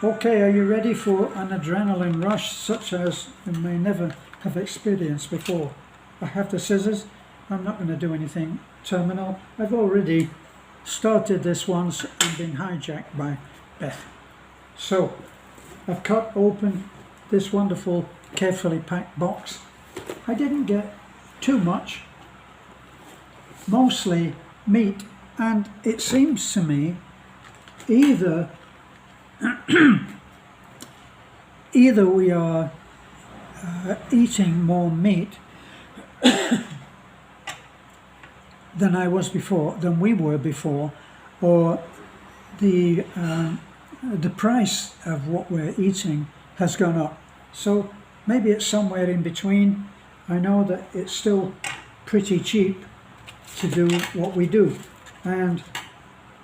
Okay, are you ready for an adrenaline rush such as you may never have experienced before? I have the scissors. I'm not going to do anything terminal. I've already started this once and been hijacked by Beth. So I've cut open this wonderful carefully packed box. I didn't get too much, mostly meat, and it seems to me either we are eating more meat than we were before, or the price of what we're eating has gone up. So maybe it's somewhere in between. I know that it's still pretty cheap to do what we do, and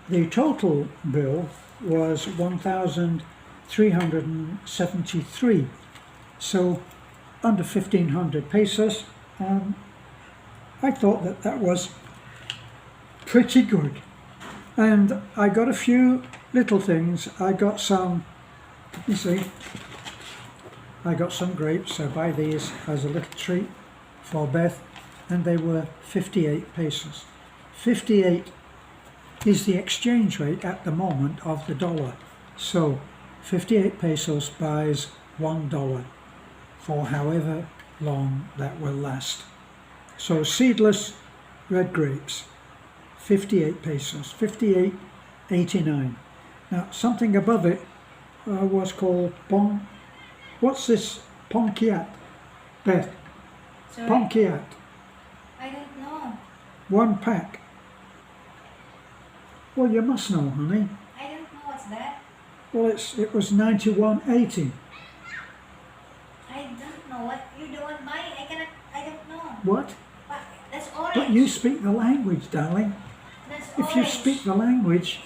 the total bill was 1,373, so under 1,500 pesos. I thought that was pretty good, and I got a few little things. I got some, you see, I got some grapes. I buy these as a little treat for Beth, and they were 58 pesos. 58 is the exchange rate at the moment of the dollar. So 58 pesos buys $1 for however long that will last. So seedless red grapes, 58 pesos, 58.89. Now something above it was called what's this? Ponkiat. Beth. Sorry? Ponkiat. I don't know. 1 pack. Well, you must know, honey. I don't know what's that. Well, it was 91.80. I don't know what you don't buy. I don't know. What? But that's orange. But you speak the language, darling. That's If you orange. speak the language,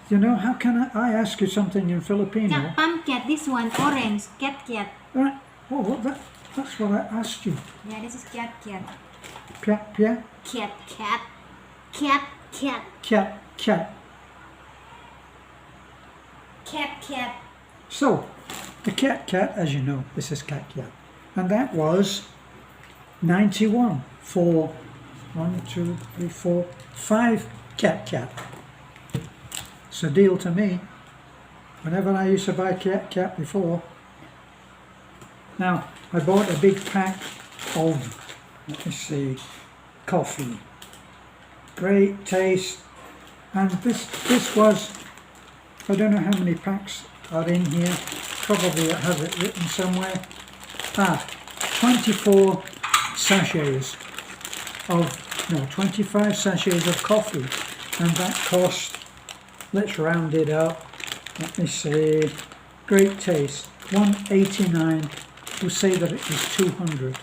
you know, how can I ask you something in Filipino? Yeah, pumpkin. This one orange. Cat. Right. Oh, well, that's what I asked you. Yeah, this is cat. Pia, pia, Cat. cat. Cat. So, the cat, as you know, this is cat. And that was 91 for 1, 2, 3, 4, 5 cat. It's a deal to me. Whenever I used to buy cat before. Now, I bought a big pack of, let me see, coffee. Great taste. And this was, I don't know how many packs are in here. Probably it has it written somewhere. 24 sachets of, 25 sachets of coffee. And that cost, let's round it up. Let me see. Great taste. 189. We'll say that it was 200.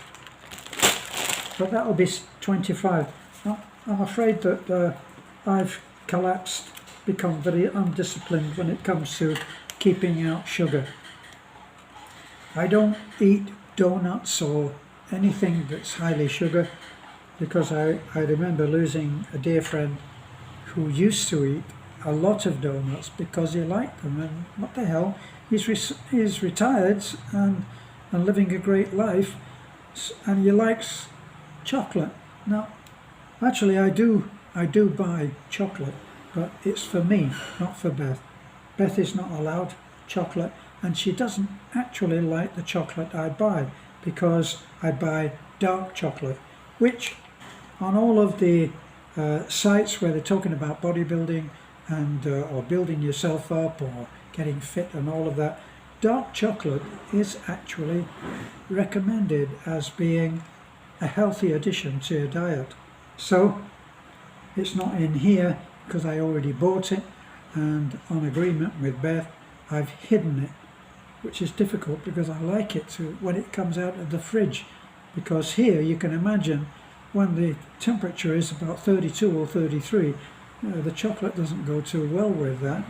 But that'll be 25. I'm afraid that I've collapsed, become very undisciplined when it comes to keeping out sugar. I don't eat donuts or anything that's highly sugar, because I remember losing a dear friend who used to eat a lot of donuts because he liked them, and what the hell, he's retired and living a great life, and he likes chocolate. Now actually I do buy chocolate, but it's for me, not for Beth. Beth is not allowed chocolate, and she doesn't actually like the chocolate I buy, because I buy dark chocolate, which on all of the sites where they're talking about bodybuilding and or building yourself up or getting fit and all of that, dark chocolate is actually recommended as being a healthy addition to your diet. So it's not in here because I already bought it, and on agreement with Beth I've hidden it, which is difficult because I like it to when it comes out of the fridge, because here you can imagine when the temperature is about 32 or 33, the chocolate doesn't go too well with that.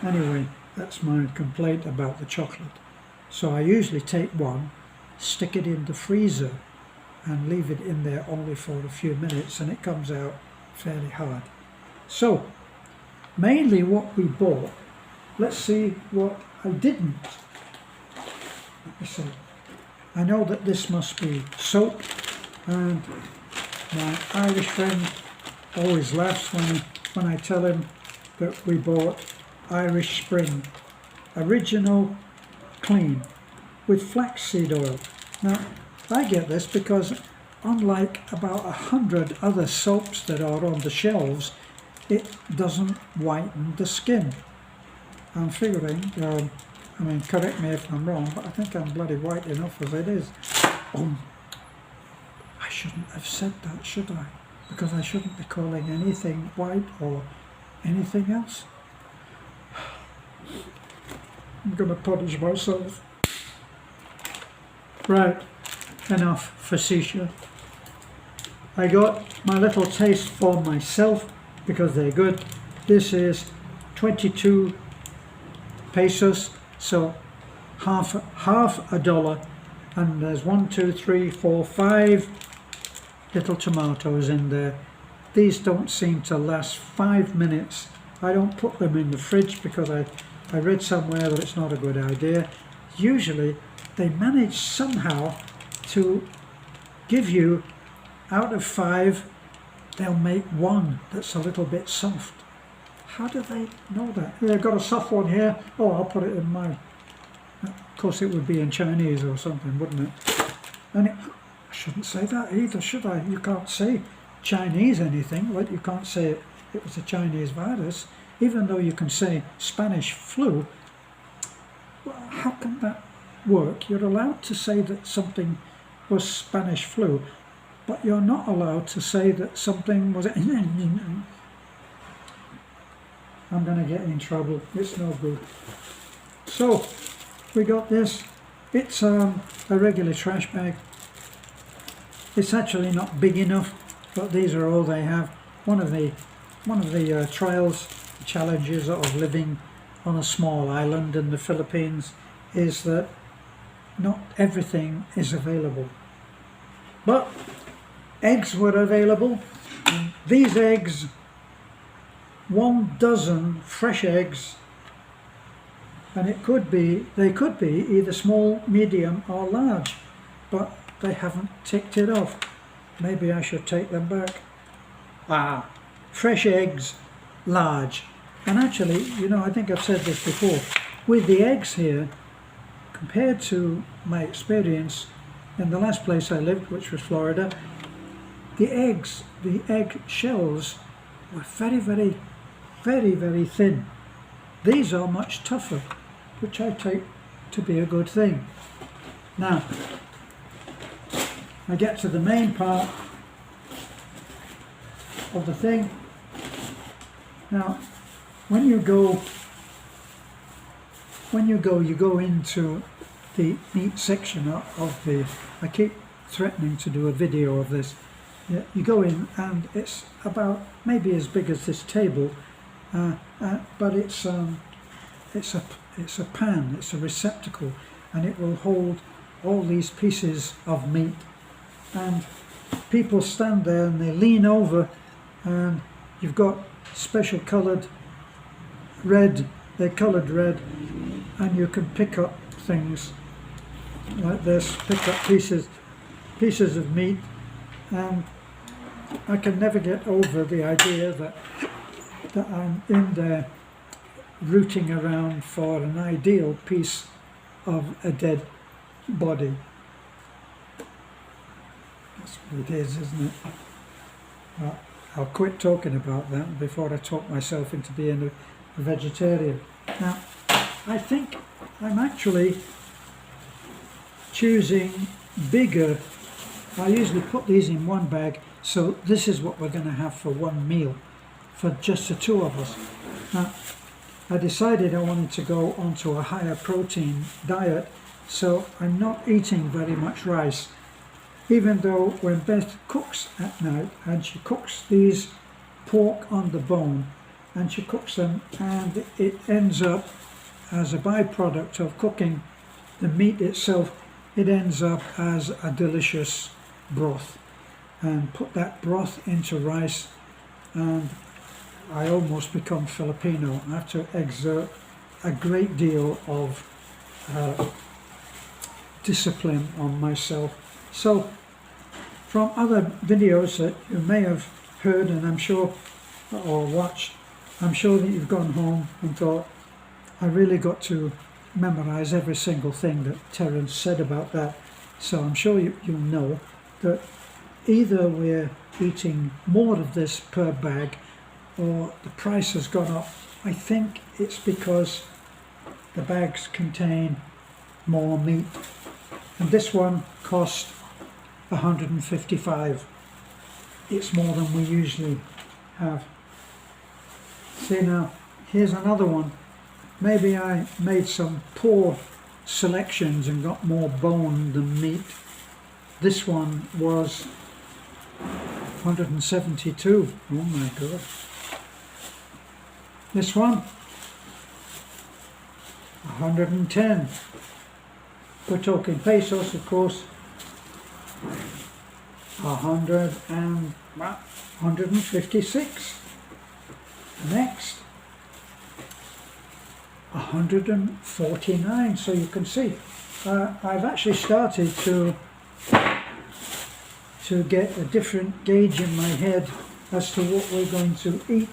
Anyway, that's my complaint about the chocolate. So I usually take one, stick it in the freezer and leave it in there only for a few minutes, and it comes out fairly hard. So mainly what we bought let's see what I didn't. Let me see. I know that this must be soap, and my Irish friend always laughs when I tell him that we bought Irish Spring Original Clean with flaxseed oil. Now, I get this because unlike about 100 other soaps that are on the shelves, it doesn't whiten the skin. I'm figuring, I mean, correct me if I'm wrong, but I think I'm bloody white enough as it is. I shouldn't have said that, should I? Because I shouldn't be calling anything white or anything else. I'm going to punish myself. Right, enough facetious. I got my little taste for myself because they're good. This is 22 pesos, so half a dollar, and there's 1, 2, 3, 4, 5 little tomatoes in there. These don't seem to last 5 minutes. I don't put them in the fridge because I read somewhere that it's not a good idea. Usually they manage somehow to give you, out of 5, they'll make 1 that's a little bit soft. How do they know that? Yeah, I've got a soft one here. Oh, I'll put it in my... Of course it would be in Chinese or something, wouldn't it? And I shouldn't say that either, should I? You can't say Chinese anything, like you can't say it was a Chinese virus, even though you can say Spanish flu. Well, how can that work? You're allowed to say that something was Spanish flu, but you're not allowed to say that something was... I'm going to get in trouble. It's no good. So, we got this. It's a regular trash bag. It's actually not big enough, but these are all they have. One of the trials, challenges of living on a small island in the Philippines is that not everything is available. But eggs were available. And these eggs, 1 dozen fresh eggs, and they could be either small, medium or large, but they haven't ticked it off. Maybe I should take them back. Fresh eggs, large. And actually, you know, I think I've said this before, with the eggs here, compared to my experience in the last place I lived, which was Florida, the egg shells were very, very, very, very thin. These are much tougher, which I take to be a good thing. Now, I get to the main part of the thing. Now, when you go into the meat section of the, I keep threatening to do a video of this. You go in and it's about maybe as big as this table, but it's a pan, it's a receptacle, and it will hold all these pieces of meat. And people stand there and they lean over, and you've got special coloured red, they're coloured red, and you can pick up things like this, pick up pieces of meat. And I can never get over the idea that I'm in there rooting around for an ideal piece of a dead body. That's what it is, isn't it? Well, I'll quit talking about that before I talk myself into being a vegetarian. Now, I think I'm actually choosing bigger. I usually put these in one bag, so this is what we're going to have for one meal, for just the 2 of us. Now, I decided I wanted to go onto a higher protein diet, so I'm not eating very much rice. Even though when Beth cooks at night, and she cooks these pork on the bone, and she cooks them, and it ends up as a byproduct of cooking the meat itself, it ends up as a delicious broth. And put that broth into rice, and I almost become Filipino. I have to exert a great deal of discipline on myself. So from other videos that you may have heard and I'm sure, or watched, I'm sure that you've gone home and thought, I really got to memorize every single thing that Terence said about that. So I'm sure you'll know that either we're eating more of this per bag or the price has gone up. I think it's because the bags contain more meat, and this one cost 155. It's more than we usually have. See now, here's another one. Maybe I made some poor selections and got more bone than meat. This one was 172. Oh my god. This one 110. We're talking pesos, of course. 156. Next 149. So you can see I've actually started to get a different gauge in my head as to what we're going to eat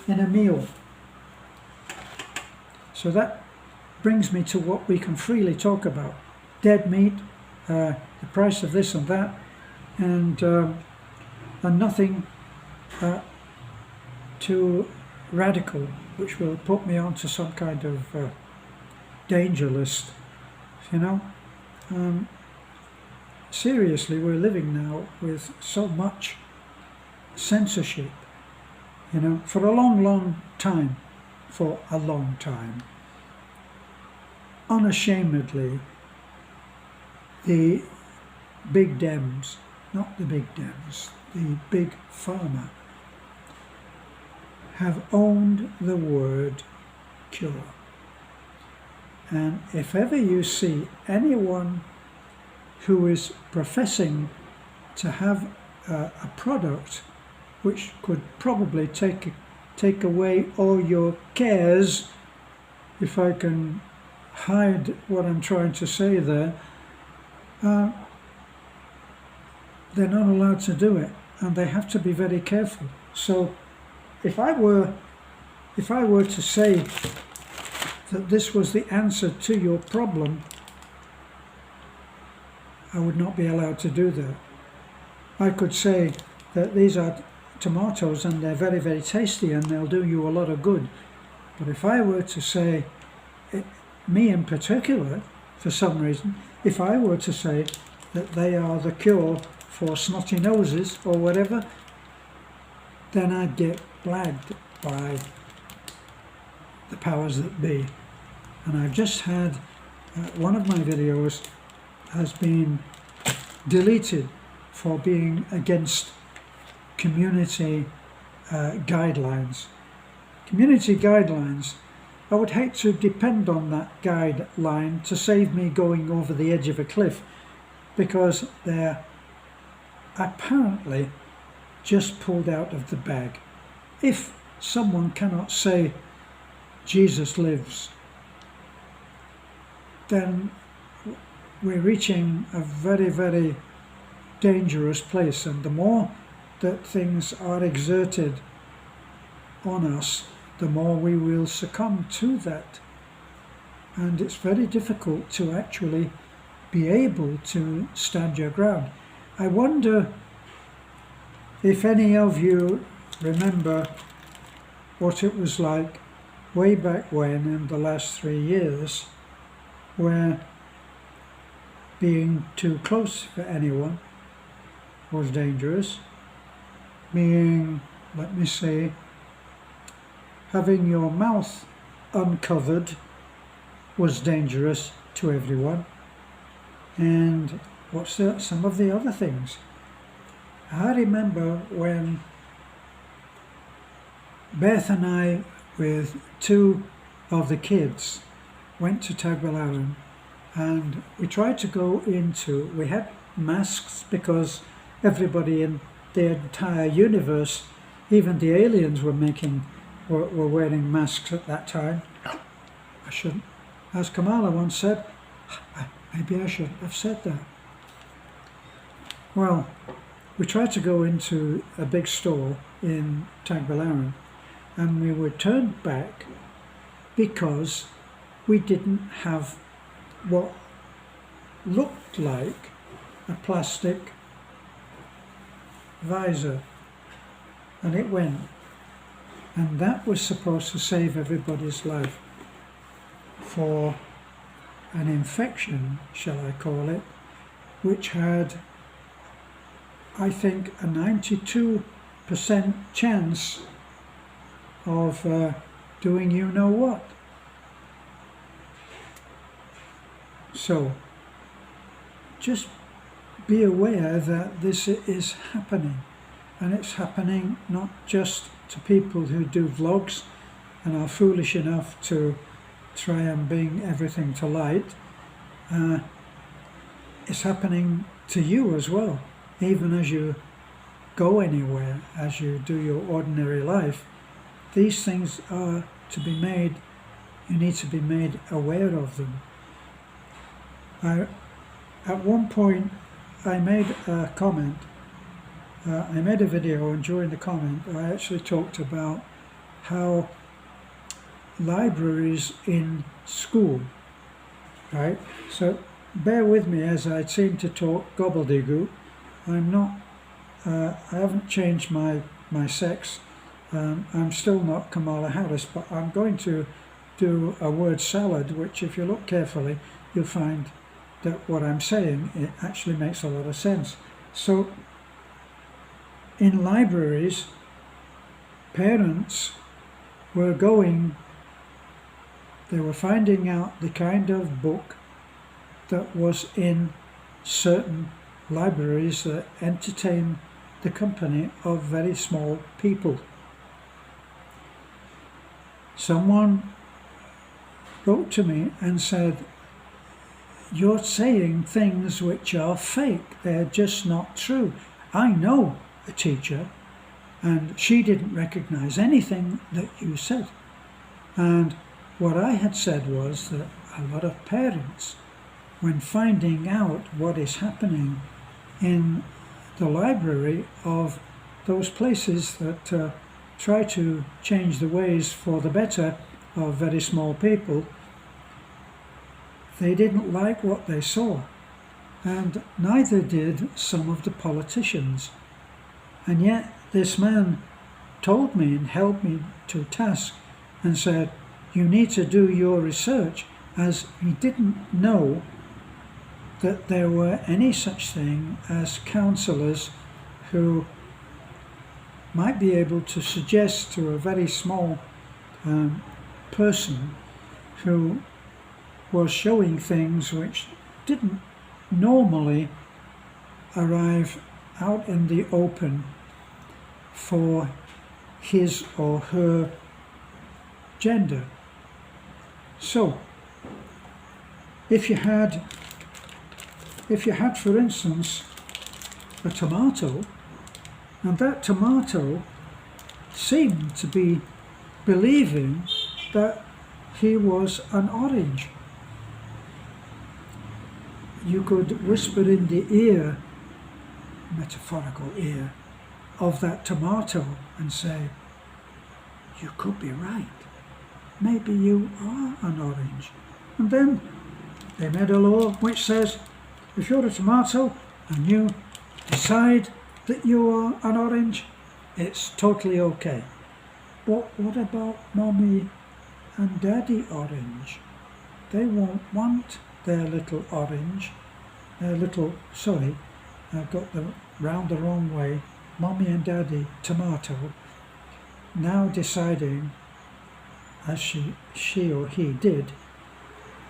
in a meal. So that brings me to what we can freely talk about. Dead meat, the price of this and that, and nothing too radical, which will put me onto some kind of danger list, you know. Seriously, we're living now with so much censorship, you know, for a long time, unashamedly, the big Dems, not the big Dems, the big pharma, have owned the word cure. And if ever you see anyone who is professing to have a product which could probably take away all your cares, if I can hide what I'm trying to say there, they're not allowed to do it, and they have to be very careful. So if I were to say that this was the answer to your problem, I would not be allowed to do that. I could say that these are tomatoes and they're very tasty and they'll do you a lot of good. But if I were to say, me in particular, for some reason, if I were to say that they are the cure for snotty noses or whatever, then I'd get blagged by the powers that be. And I've just had one of my videos has been deleted for being against community guidelines. Community guidelines, I would hate to depend on that guideline to save me going over the edge of a cliff, because they're apparently just pulled out of the bag. If someone cannot say Jesus lives, then we're reaching a very dangerous place, and the more that things are exerted on us, the more we will succumb to that. And it's very difficult to actually be able to stand your ground. I wonder if any of you remember what it was like way back when, in the last 3 years, where being too close for anyone was dangerous. Being, let me say, having your mouth uncovered was dangerous to everyone. And what's some of the other things? I remember when Beth and I, with 2 of the kids, went to Tagbilaran, and we tried to go into, we had masks because everybody in the entire universe, even the aliens were wearing masks at that time. I shouldn't. As Kamala once said, maybe I shouldn't have said that. Well, we tried to go into a big store in Tagbilaran, and we were turned back because we didn't have what looked like a plastic visor, and it went, and that was supposed to save everybody's life for an infection, shall I call it, which had, I think, a 92% chance of doing you know what. So just be aware that this is happening, and it's happening not just to people who do vlogs and are foolish enough to try and bring everything to light. It's happening to you as well. Even as you go anywhere, as you do your ordinary life, these things are to be made, you need to be made aware of them. At one point I made a comment, I made a video, and during the comment I actually talked about how libraries in school, right? So bear with me as I seem to talk gobbledygook. I'm not, I haven't changed my sex. I'm still not Kamala Harris, but I'm going to do a word salad, which if you look carefully, you'll find that what I'm saying, it actually makes a lot of sense. So in libraries, parents were they were finding out the kind of book that was in certain libraries that entertain the company of very small people. Someone wrote to me and said, "You're saying things which are fake, they're just not true." I know a teacher, and she didn't recognize anything that you said. And what I had said was that a lot of parents, when finding out what is happening in the library of those places that try to change the ways for the better of very small people, they didn't like what they saw, and neither did some of the politicians. And yet this man told me and held me to task and said, "You need to do your research," as he didn't know that there were any such thing as counsellors who might be able to suggest to a very small person who was showing things which didn't normally arrive out in the open for his or her gender. So if you had, for instance, a tomato, and that tomato seemed to be believing that he was an orange, you could whisper in the ear, metaphorical ear, of that tomato and say, "You could be right. Maybe you are an orange." And then they made a law which says, if you're a tomato and you decide that you are an orange, it's totally okay. But what about mommy and daddy orange? They won't want their little orange, I've got them round the wrong way, mommy and daddy tomato, now deciding, as she or he did,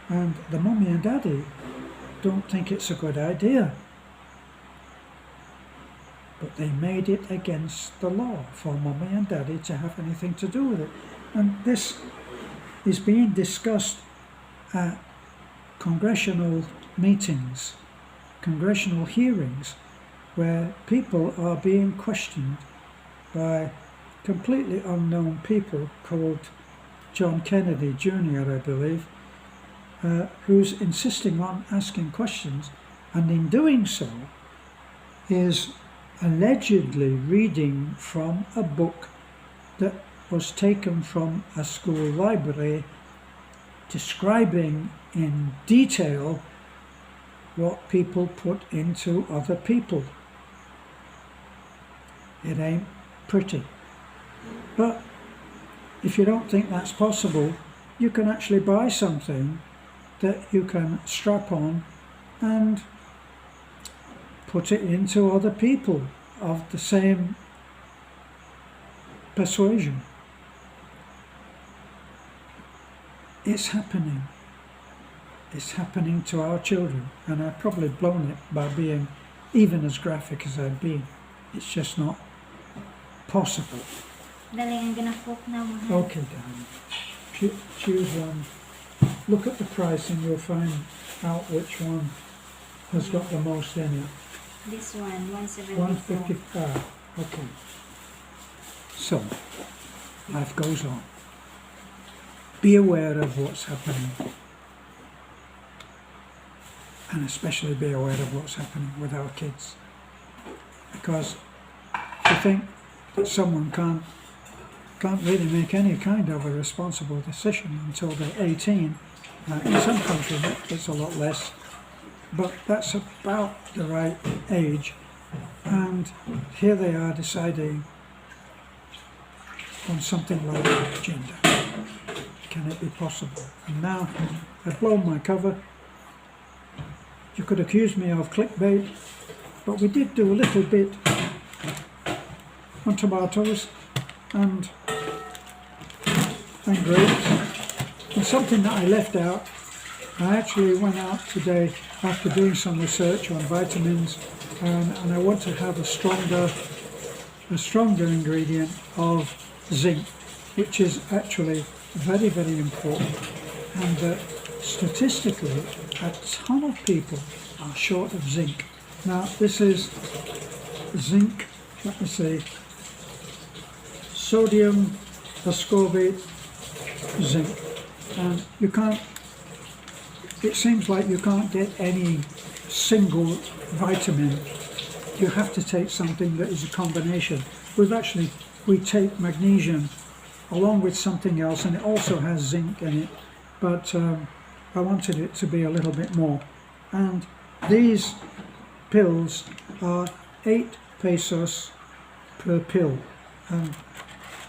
and the mommy and daddy don't think it's a good idea. But they made it against the law for mommy and daddy to have anything to do with it. And this is being discussed at congressional meetings, congressional hearings, where people are being questioned by completely unknown people called John Kennedy Jr., I believe, who's insisting on asking questions, and in doing so is allegedly reading from a book that was taken from a school library, describing in detail what people put into other people. It ain't pretty. But if you don't think that's possible, you can actually buy something that you can strap on and put it into other people of the same persuasion. It's happening. It's happening to our children, and I've probably blown it by being even as graphic as I've been. It's just not possible. Dali, I'm gonna cook now, mahal. Okay, darling. Choose one. Look at the price and you'll find out which one has got the most in it. This one, 174. 155. Okay. So, life goes on. Be aware of what's happening. And especially be aware of what's happening with our kids. Because to think that someone can't really make any kind of a responsible decision until they're 18. In some countries it's a lot less, but that's about the right age. And here they are deciding on something like gender. Can it be possible? And now I've blown my cover. You could accuse me of clickbait, but we did do a little bit on tomatoes and grapes. And something that I left out, I actually went out today after doing some research on vitamins, and I want to have a stronger ingredient of zinc, which is actually very, very important. And statistically, a ton of people are short of zinc. Now, this is zinc, let me see, sodium ascorbate zinc, and you can't, it seems like you can't get any single vitamin. You have to take something that is a combination. We take magnesium along with something else, and it also has zinc in it, but I wanted it to be a little bit more. And these pills are 8 pesos per pill. And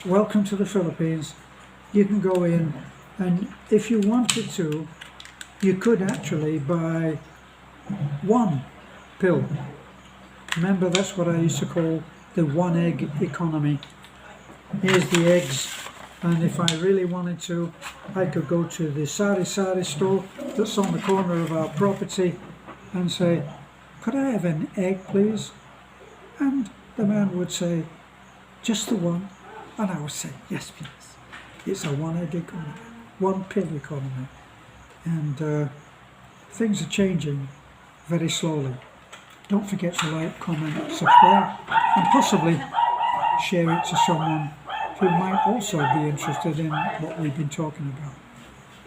welcome to the Philippines. You can go in, and if you wanted to, you could actually buy 1 pill. Remember, that's what I used to call the 1 egg economy. Here's the eggs, and if I really wanted to, I could go to the sari-sari store that's on the corner of our property and say, could I have an egg, please? And the man would say, just the one. And I would say, yes, please. It's a 1 egg economy, 1 pill economy. And things are changing very slowly. Don't forget to like, comment, subscribe, and possibly share it to someone who might also be interested in what we've been talking about.